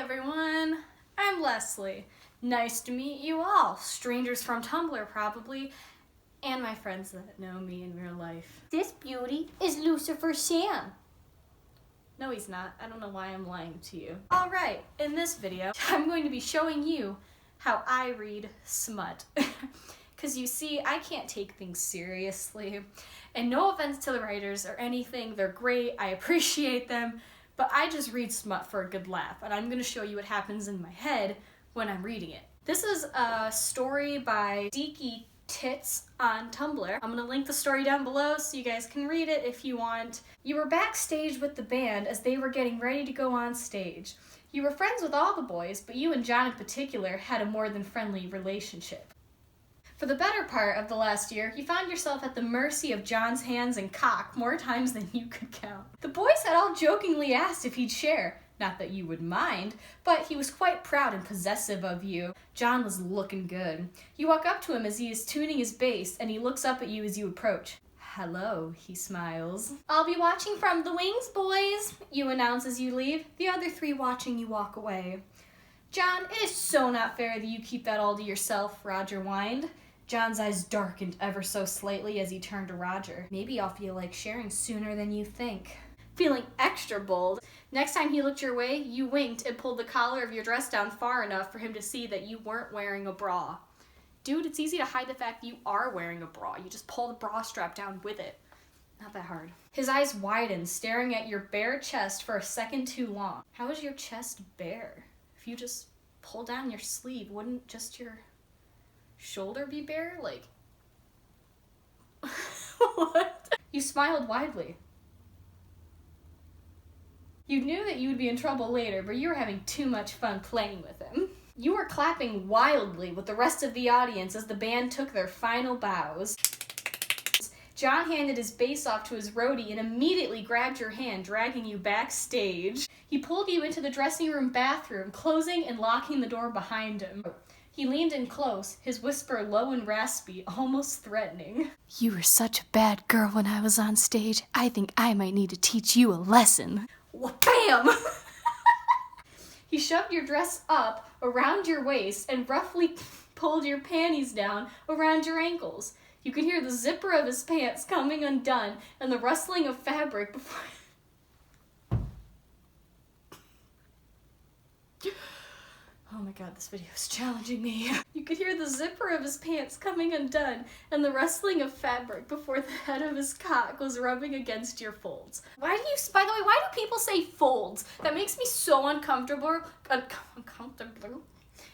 everyone, I'm Leslie. Nice to meet you all, strangers from Tumblr probably, and my friends that know me in real life. This beauty is Lucifer Sam. No, he's not. I don't know why I'm lying to you. Alright, in this video, I'm going to be showing you how I read smut. Because you see, I can't take things seriously. And no offense to the writers or anything, they're great, I appreciate them, but I just read smut for a good laugh, and I'm going to show you what happens in my head when I'm reading it. This is a story by Deaky Tits on Tumblr. I'm gonna link the story down below so you guys can read it if you want. You were backstage with the band as they were getting ready to go on stage. You were friends with all the boys, but you and John in particular had a more than friendly relationship. For the better part of the last year, you found yourself at the mercy of John's hands and cock more times than you could count. The boys had all jokingly asked if he'd share. Not that you would mind, but he was quite proud and possessive of you. John was looking good. You walk up to him as he is tuning his bass, and he looks up at you as you approach. Hello, he smiles. I'll be watching from the wings, boys, you announce as you leave, the other three watching you walk away. John, it is so not fair that you keep that all to yourself, Roger whined. John's eyes darkened ever so slightly as he turned to Roger. Maybe I'll feel like sharing sooner than you think. Feeling extra bold, next time he looked your way, you winked and pulled the collar of your dress down far enough for him to see that you weren't wearing a bra. Dude, it's easy to hide the fact that you are wearing a bra. You just pull the bra strap down with it. Not that hard. His eyes widened, staring at your bare chest for a second too long. How is your chest bare? If you just pull down your sleeve, wouldn't just your shoulder be bare? Like, what? You smiled widely. You knew that you would be in trouble later, but you were having too much fun playing with him. You were clapping wildly with the rest of the audience as the band took their final bows. John handed his bass off to his roadie and immediately grabbed your hand, dragging you backstage. He pulled you into the dressing room bathroom, closing and locking the door behind him. He leaned in close, his whisper low and raspy, almost threatening. You were such a bad girl when I was on stage. I think I might need to teach you a lesson. Bam! He shoved your dress up around your waist and roughly pulled your panties down around your ankles. You could hear the zipper of his pants coming undone and the rustling of fabric before... Oh my god, this video is challenging me. You could hear the zipper of his pants coming undone and the rustling of fabric before the head of his cock was rubbing against your folds. By the way, why do people say folds? That makes me so uncomfortable. It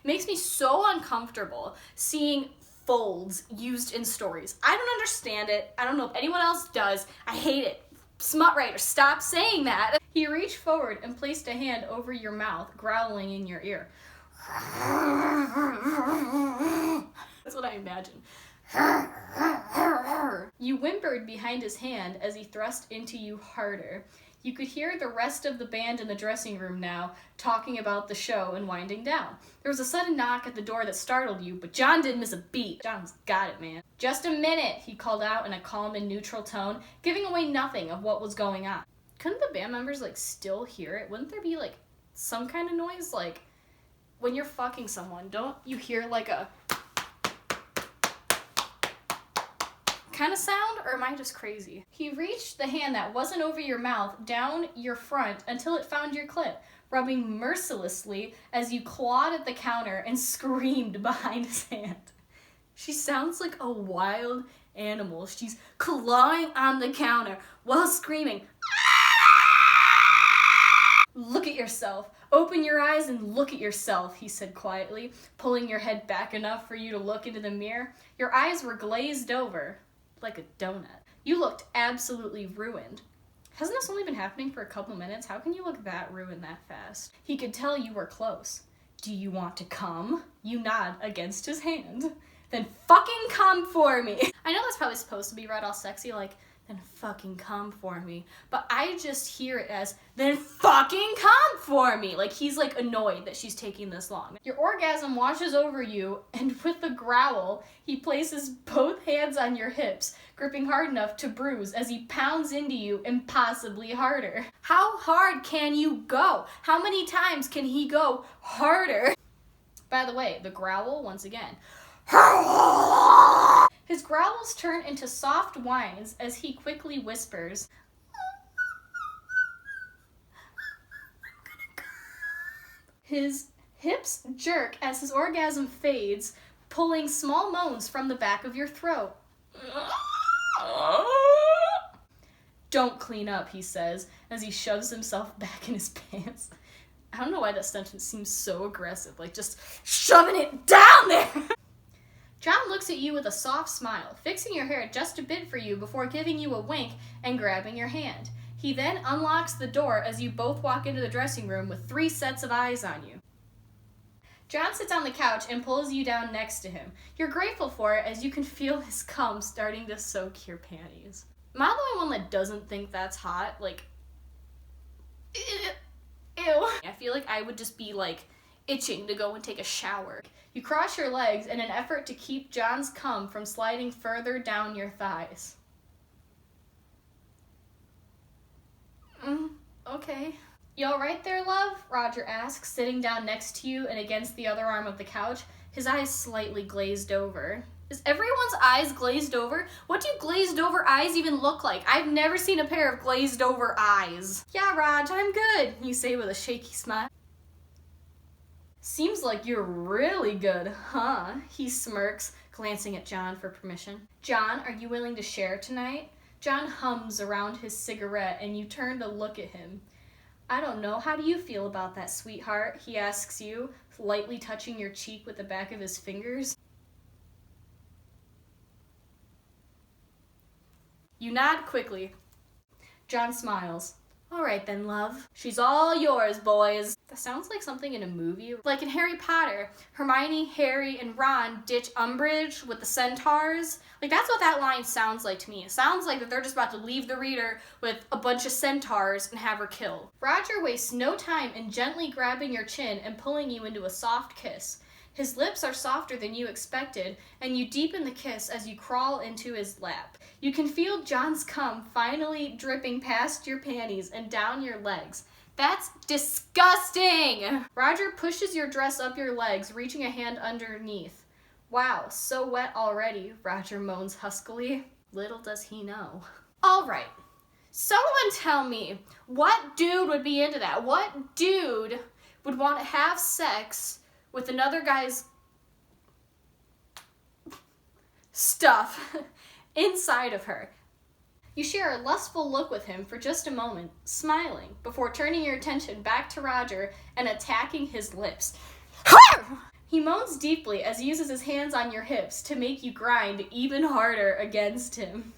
makes me so uncomfortable seeing folds used in stories. I don't understand it. I don't know if anyone else does. I hate it. Smut writer, stop saying that. He reached forward and placed a hand over your mouth, growling in your ear. That's what I imagine. You whimpered behind his hand as he thrust into you harder. You could hear the rest of the band in the dressing room now, talking about the show and winding down. There was a sudden knock at the door that startled you, but John didn't miss a beat. John's got it, man. Just a minute, he called out in a calm and neutral tone, giving away nothing of what was going on. Couldn't the band members, still hear it? Wouldn't there be, some kind of noise? When you're fucking someone, don't you hear, a kind of sound, or am I just crazy? He reached the hand that wasn't over your mouth down your front until it found your clit, rubbing mercilessly as you clawed at the counter and screamed behind his hand. She sounds like a wild animal. She's clawing on the counter while screaming. Look at yourself. Open your eyes and look at yourself, he said quietly, pulling your head back enough for you to look into the mirror. Your eyes were glazed over, like a donut. You looked absolutely ruined. Hasn't this only been happening for a couple minutes? How can you look that ruined that fast? He could tell you were close. Do you want to come? You nod against his hand. Then fucking come for me. I know that's probably supposed to be read all sexy, then fucking come for me. But I just hear it as, then fucking come for me. Like he's like annoyed that she's taking this long. Your orgasm washes over you, and with a growl, he places both hands on your hips, gripping hard enough to bruise as he pounds into you impossibly harder. How hard can you go? How many times can he go harder? By the way, the growl, once again. His growls turn into soft whines as he quickly whispers, his hips jerk as his orgasm fades, pulling small moans from the back of your throat. Don't clean up, he says, as he shoves himself back in his pants. I don't know why that sentence seems so aggressive, like just shoving it down there. John looks at you with a soft smile, fixing your hair just a bit for you before giving you a wink and grabbing your hand. He then unlocks the door as you both walk into the dressing room with 3 sets of eyes on you. John sits on the couch and pulls you down next to him. You're grateful for it as you can feel his cum starting to soak your panties. Am I the only one that doesn't think that's hot? Like, ew. I feel like I would just be like itching to go and take a shower. You cross your legs in an effort to keep John's cum from sliding further down your thighs. Okay. You all right there, love? Roger asks, sitting down next to you and against the other arm of the couch, his eyes slightly glazed over. Is everyone's eyes glazed over? What do glazed over eyes even look like? I've never seen a pair of glazed over eyes. Yeah, Raj, I'm good, you say with a shaky smile. Seems like you're really good, huh? He smirks, glancing at John for permission. John, are you willing to share tonight? John hums around his cigarette and you turn to look at him. I don't know, how do you feel about that, sweetheart? He asks you, lightly touching your cheek with the back of his fingers. You nod quickly. John smiles. All right then, love. She's all yours, boys. That sounds like something in a movie. Like in Harry Potter, Hermione, Harry, and Ron ditch Umbridge with the centaurs. Like that's what that line sounds like to me. It sounds like that they're just about to leave the reader with a bunch of centaurs and have her killed. Roger wastes no time in gently grabbing your chin and pulling you into a soft kiss. His lips are softer than you expected, and you deepen the kiss as you crawl into his lap. You can feel John's cum finally dripping past your panties and down your legs. That's disgusting! Roger pushes your dress up your legs, reaching a hand underneath. Wow, so wet already, Roger moans huskily. Little does he know. All right, someone tell me, what dude would be into that? What dude would want to have sex with another guy's stuff inside of her? You share a lustful look with him for just a moment, smiling, before turning your attention back to Roger and attacking his lips. He moans deeply as he uses his hands on your hips to make you grind even harder against him.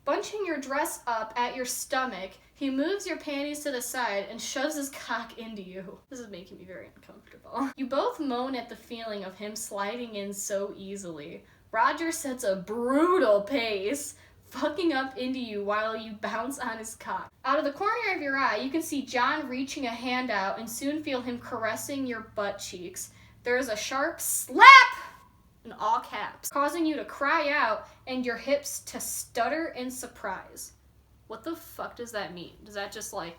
Bunching your dress up at your stomach, he moves your panties to the side and shoves his cock into you. This is making me very uncomfortable. You both moan at the feeling of him sliding in so easily. Roger sets a brutal pace, fucking up into you while you bounce on his cock. Out of the corner of your eye, you can see John reaching a hand out and soon feel him caressing your butt cheeks. There is a sharp slap in all caps, causing you to cry out and your hips to stutter in surprise. What the fuck does that mean? Does that just like...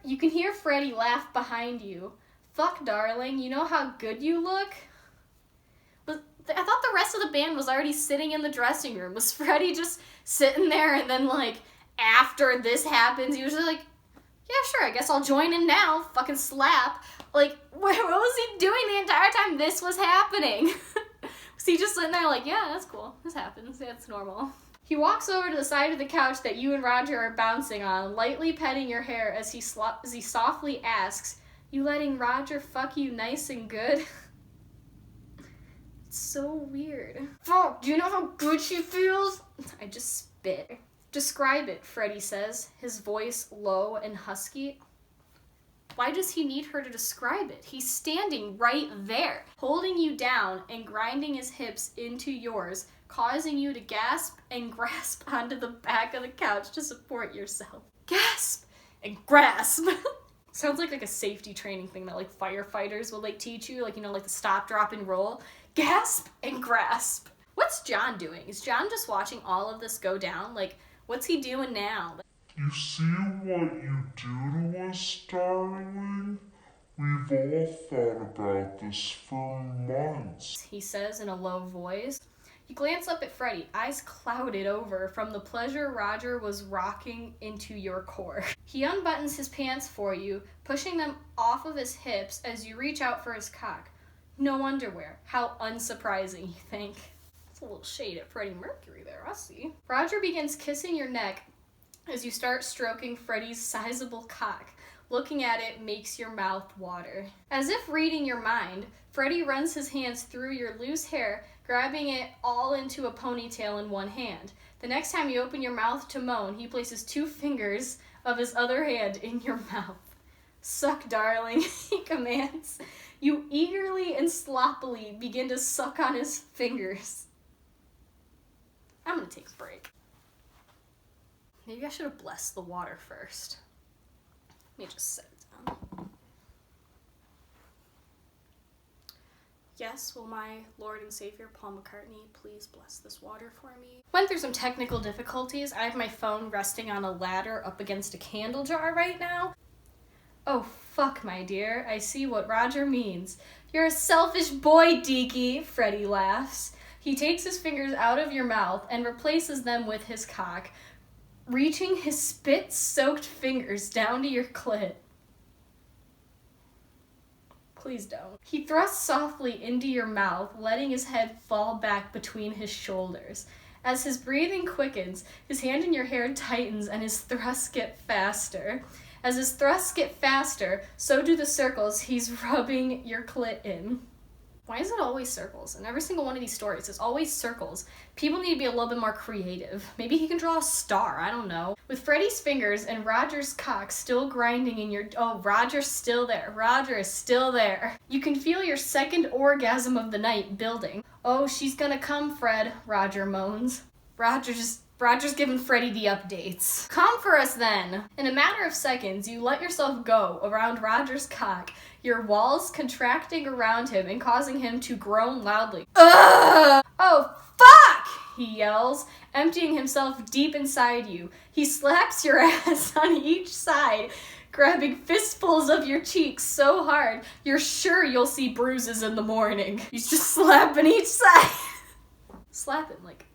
You can hear Freddie laugh behind you. Fuck, darling, you know how good you look? I thought the rest of the band was already sitting in the dressing room. Was Freddie just sitting there and then, like, after this happens, he was just like, yeah, sure, I guess I'll join in now. Fucking slap. Like, what was he doing the entire time this was happening? Was he just sitting there like, yeah, that's cool. This happens. That's normal. He walks over to the side of the couch that you and Roger are bouncing on, lightly petting your hair as he softly asks, you letting Roger fuck you nice and good? So weird. Fuck, do you know how good she feels? I just spit. Describe it, Freddie says, his voice low and husky. Why does he need her to describe it? He's standing right there, holding you down and grinding his hips into yours, causing you to gasp and grasp onto the back of the couch to support yourself. Gasp and grasp. Sounds like a safety training thing that like firefighters will like teach you, like, you know, like the stop, drop, and roll. Gasp and grasp. What's John doing? Is John just watching all of this go down? Like, what's he doing now? You see what you do to us, darling? We've all thought about this for months. He says in a low voice. You glance up at Freddy, eyes clouded over from the pleasure Roger was rocking into your core. He unbuttons his pants for you, pushing them off of his hips as you reach out for his cock. No underwear. How unsurprising, you think. It's a little shade at Freddie Mercury there, I see. Roger begins kissing your neck as you start stroking Freddy's sizable cock. Looking at it makes your mouth water. As if reading your mind, Freddy runs his hands through your loose hair, grabbing it all into a ponytail in one hand. The next time you open your mouth to moan, he places 2 fingers of his other hand in your mouth. Suck, darling, he commands. You eagerly and sloppily begin to suck on his fingers. I'm gonna take a break. Maybe I should have blessed the water first. Let me just set it down. Yes, will my Lord and Savior Paul McCartney please bless this water for me? Went through some technical difficulties. I have my phone resting on a ladder up against a candle jar right now. Oh, fuck, my dear. I see what Roger means. You're a selfish boy, Deaky, Freddy laughs. He takes his fingers out of your mouth and replaces them with his cock, reaching his spit-soaked fingers down to your clit. Please don't. He thrusts softly into your mouth, letting his head fall back between his shoulders. As his breathing quickens, his hand in your hair tightens and his thrusts get faster. As his thrusts get faster, so do the circles he's rubbing your clit in. Why is it always circles? In every single one of these stories, it's always circles. People need to be a little bit more creative. Maybe he can draw a star, I don't know. With Freddy's fingers and Roger's cock still grinding in your... Oh, Roger's still there. Roger is still there. You can feel your second orgasm of the night building. Oh, she's gonna come, Fred, Roger moans. Roger's giving Freddy the updates. Come for us then. In a matter of seconds, you let yourself go around Roger's cock, your walls contracting around him and causing him to groan loudly. Ugh! Oh, fuck! He yells, emptying himself deep inside you. He slaps your ass on each side, grabbing fistfuls of your cheeks so hard, you're sure you'll see bruises in the morning. He's just slapping each side. Slapping, like,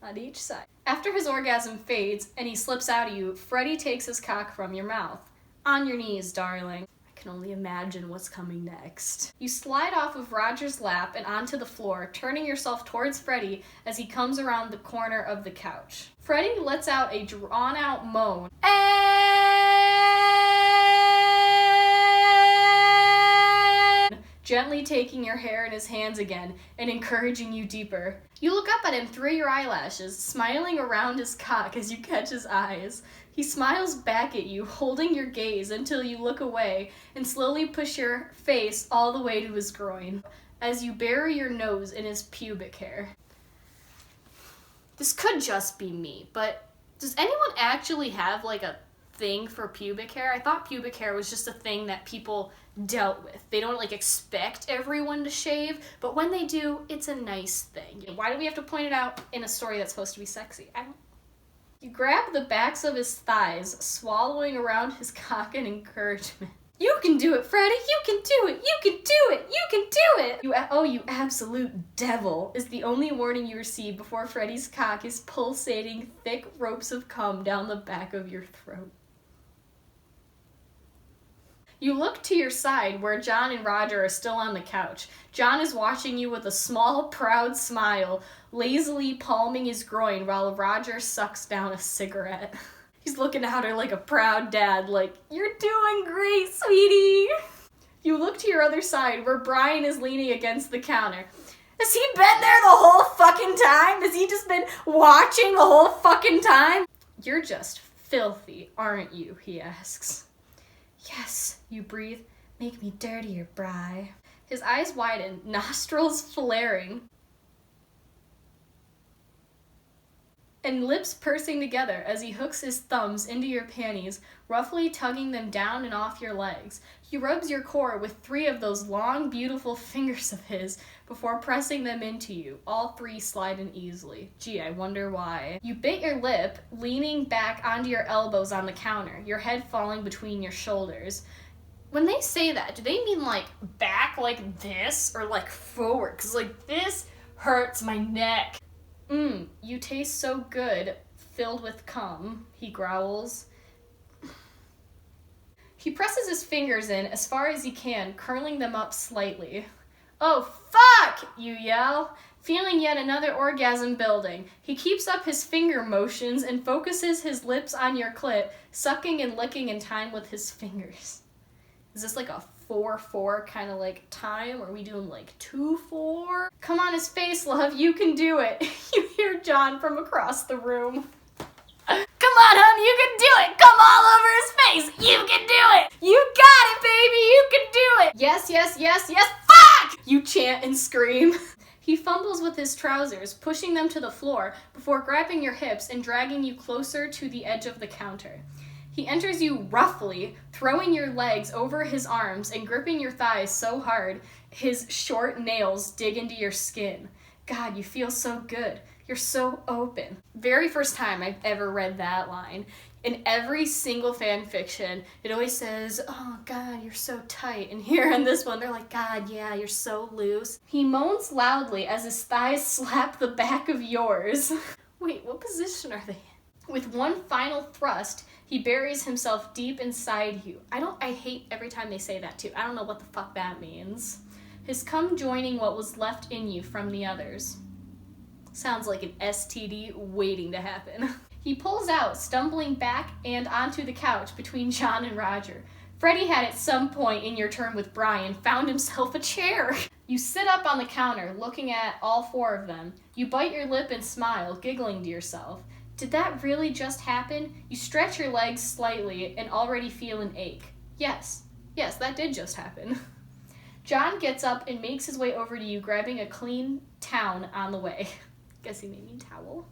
on each side. After his orgasm fades and he slips out of you, Freddy takes his cock from your mouth. On your knees, darling. I can only imagine what's coming next. You slide off of Roger's lap and onto the floor, turning yourself towards Freddy as he comes around the corner of the couch. Freddy lets out a drawn-out moan. Gently taking your hair in his hands again and encouraging you deeper. You look up at him through your eyelashes, smiling around his cock as you catch his eyes. He smiles back at you, holding your gaze until you look away and slowly push your face all the way to his groin as you bury your nose in his pubic hair. This could just be me, but does anyone actually have like a thing for pubic hair? I thought pubic hair was just a thing that people dealt with. They don't like expect everyone to shave, but when they do, it's a nice thing. Why do we have to point it out in a story that's supposed to be sexy? You grab the backs of his thighs, swallowing around his cock in encouragement. You can do it, Freddy! You can do it! You can do it! You can do it! You absolute devil, is the only warning you receive before Freddy's cock is pulsating thick ropes of cum down the back of your throat. You look to your side where John and Roger are still on the couch. John is watching you with a small, proud smile, lazily palming his groin while Roger sucks down a cigarette. He's looking at her like a proud dad, like, "You're doing great, sweetie." You look to your other side where Brian is leaning against the counter. Has he been there the whole fucking time? Has he just been watching the whole fucking time? You're just filthy, aren't you? He asks. Yes, you breathe. Make me dirtier, Bri. His eyes widen, nostrils flaring. and lips pursing together as he hooks his thumbs into your panties, roughly tugging them down and off your legs. He rubs your core with 3 of those long, beautiful fingers of his before pressing them into you. All 3 slide in easily. Gee, I wonder why. You bit your lip, leaning back onto your elbows on the counter, your head falling between your shoulders. When they say that, do they mean like back like this or like forward? Because like this hurts my neck. You taste so good, filled with cum, he growls. He presses his fingers in as far as he can, curling them up slightly. Oh, fuck, you yell, feeling yet another orgasm building. He keeps up his finger motions and focuses his lips on your clit, sucking and licking in time with his fingers. Is this like a 4-4 kind of like time? Or are we doing like 2-4? Come on his face, love, you can do it. You hear John from across the room. Come on, hon, you can do it. Come all over his face. You can do it. You got it, baby. You can do it. Yes, yes, yes, yes. Fuck! You chant and scream. He fumbles with his trousers, pushing them to the floor before grabbing your hips and dragging you closer to the edge of the counter. He enters you roughly, throwing your legs over his arms and gripping your thighs so hard, his short nails dig into your skin. God, you feel so good. You're so open. Very first time I've ever read that line. In every single fan fiction, it always says, oh God, you're so tight. And here in this one, they're like, God, yeah, you're so loose. He moans loudly as his thighs slap the back of yours. Wait, what position are they in? With one final thrust, he buries himself deep inside you. I hate every time they say that too. I don't know what the fuck that means. His cum joining what was left in you from the others. Sounds like an STD waiting to happen. He pulls out, stumbling back and onto the couch between John and Roger. Freddie had at some point in your turn with Brian found himself a chair. You sit up on the counter, looking at all 4 of them. You bite your lip and smile, giggling to yourself. Did that really just happen? You stretch your legs slightly and already feel an ache. Yes, that did just happen. John gets up and makes his way over to you, grabbing a clean towel on the way. Guess he may mean towel.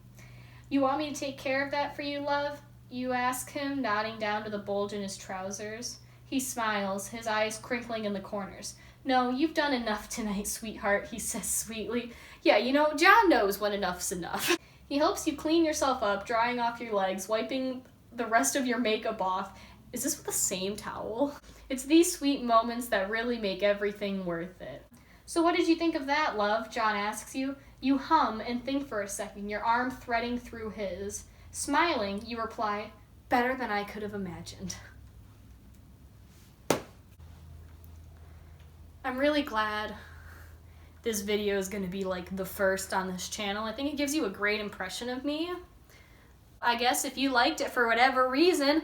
You want me to take care of that for you, love? You ask him, nodding down to the bulge in his trousers. He smiles, his eyes crinkling in the corners. No, you've done enough tonight, sweetheart, he says sweetly. Yeah, John knows when enough's enough. He helps you clean yourself up, drying off your legs, wiping the rest of your makeup off. Is this with the same towel? It's these sweet moments that really make everything worth it. So what did you think of that, love? John asks you. You hum and think for a second, your arm threading through his. Smiling, you reply, better than I could have imagined. I'm really glad this video is going to be like the first on this channel. I think it gives you a great impression of me. I guess if you liked it for whatever reason,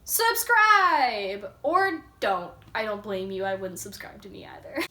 subscribe! Or don't. I don't blame you. I wouldn't subscribe to me either.